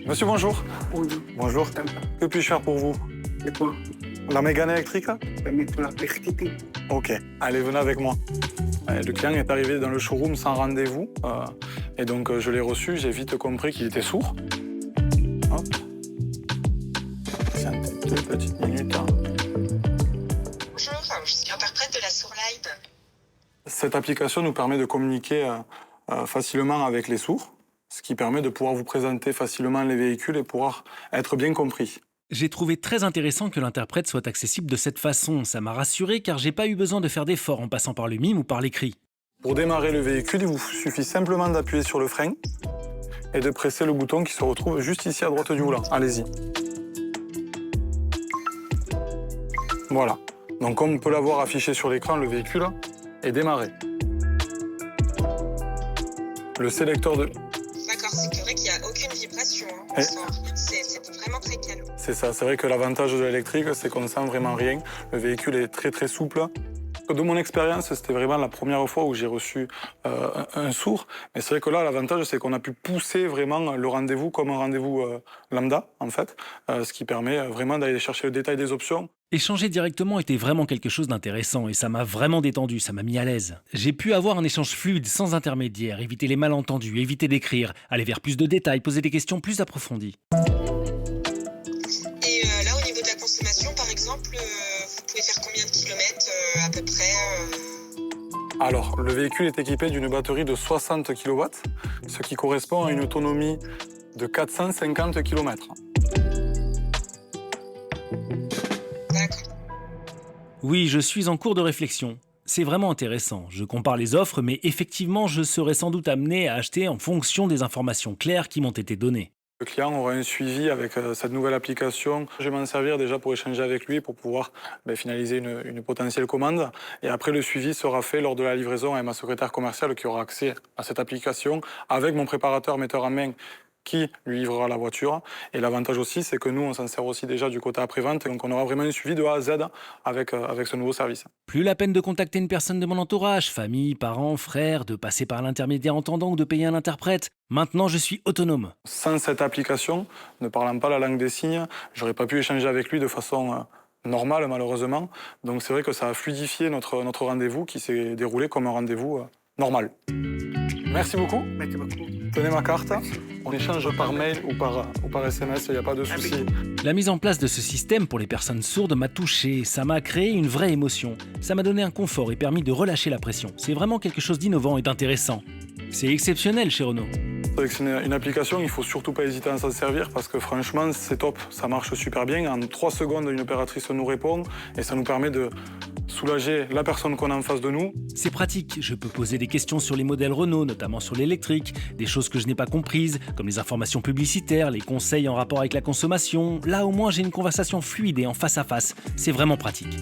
Monsieur, bonjour. Bonjour. Bonjour. Que puis-je faire pour vous? C'est quoi? La Mégane électrique? La mettre la électricité. Ok, allez, venez avec moi. Le client est arrivé dans le showroom sans rendez-vous. Et donc, je l'ai reçu, j'ai vite compris qu'il était sourd. Hop. Patientez 2 petites minutes. Bonjour, je suis interprète de la Sourline. Cette application nous permet de communiquer facilement avec les sourds, ce qui permet de pouvoir vous présenter facilement les véhicules et pouvoir être bien compris. J'ai trouvé très intéressant que l'interprète soit accessible de cette façon. Ça m'a rassuré car j'ai pas eu besoin de faire d'efforts en passant par le mime ou par l'écrit. Pour démarrer le véhicule, il vous suffit simplement d'appuyer sur le frein et de presser le bouton qui se retrouve juste ici à droite du volant. Allez-y. Voilà. Donc comme on peut l'avoir affiché sur l'écran, le véhicule est démarré. Le sélecteur de... D'accord, c'est vrai qu'il n'y a aucune vibration. Eh. C'est vraiment très calme. C'est ça, c'est vrai que l'avantage de l'électrique, c'est qu'on ne sent vraiment rien. Le véhicule est très très souple. De mon expérience, c'était vraiment la première fois où j'ai reçu un sourd. Mais c'est vrai que là, l'avantage, c'est qu'on a pu pousser vraiment le rendez-vous comme un rendez-vous lambda, en fait. Ce qui permet vraiment d'aller chercher le détail des options. Échanger directement était vraiment quelque chose d'intéressant et ça m'a vraiment détendu, ça m'a mis à l'aise. J'ai pu avoir un échange fluide, sans intermédiaire, éviter les malentendus, éviter d'écrire, aller vers plus de détails, poser des questions plus approfondies. Et là, au niveau de la consommation, par exemple, vous pouvez faire combien de kilomètres à peu près Alors, le véhicule est équipé d'une batterie de 60 kW, ce qui correspond à une autonomie de 450 km. D'accord. Oui, je suis en cours de réflexion. C'est vraiment intéressant. Je compare les offres, mais effectivement, je serai sans doute amené à acheter en fonction des informations claires qui m'ont été données. Le client aura un suivi avec cette nouvelle application. Je vais m'en servir déjà pour échanger avec lui, pour pouvoir finaliser une potentielle commande. Et après, le suivi sera fait lors de la livraison avec ma secrétaire commerciale qui aura accès à cette application avec mon préparateur metteur en main qui lui livrera la voiture. Et l'avantage aussi, c'est que nous, on s'en sert aussi déjà du côté après-vente. Donc, on aura vraiment un suivi de A à Z avec ce nouveau service. Plus la peine de contacter une personne de mon entourage, famille, parents, frères, de passer par l'intermédiaire entendant ou de payer un interprète. Maintenant, je suis autonome. Sans cette application, ne parlant pas la langue des signes, j'aurais pas pu échanger avec lui de façon normale, malheureusement. Donc, c'est vrai que ça a fluidifié notre rendez-vous qui s'est déroulé comme un rendez-vous normal. Merci beaucoup. Merci beaucoup. Tenez ma carte. On échange par mail ou par SMS, il n'y a pas de souci. La mise en place de ce système pour les personnes sourdes m'a touché, ça m'a créé une vraie émotion. Ça m'a donné un confort et permis de relâcher la pression. C'est vraiment quelque chose d'innovant et d'intéressant. C'est exceptionnel chez Renault. C'est une application, il ne faut surtout pas hésiter à s'en servir parce que franchement, c'est top. Ça marche super bien. En 3 secondes, une opératrice nous répond et ça nous permet de soulager la personne qu'on a en face de nous. C'est pratique, je peux poser des questions sur les modèles Renault, notamment sur l'électrique, des choses que je n'ai pas comprises, comme les informations publicitaires, les conseils en rapport avec la consommation. Là, au moins, j'ai une conversation fluide et en face à face. C'est vraiment pratique.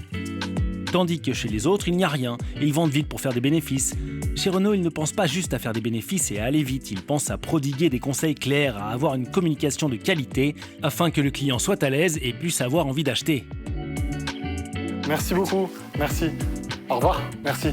Tandis que chez les autres, il n'y a rien, et ils vendent vite pour faire des bénéfices. Chez Renault, ils ne pensent pas juste à faire des bénéfices et à aller vite, ils pensent à prodiguer des conseils clairs, à avoir une communication de qualité, afin que le client soit à l'aise et puisse avoir envie d'acheter. Merci beaucoup. Merci. Au revoir. Merci.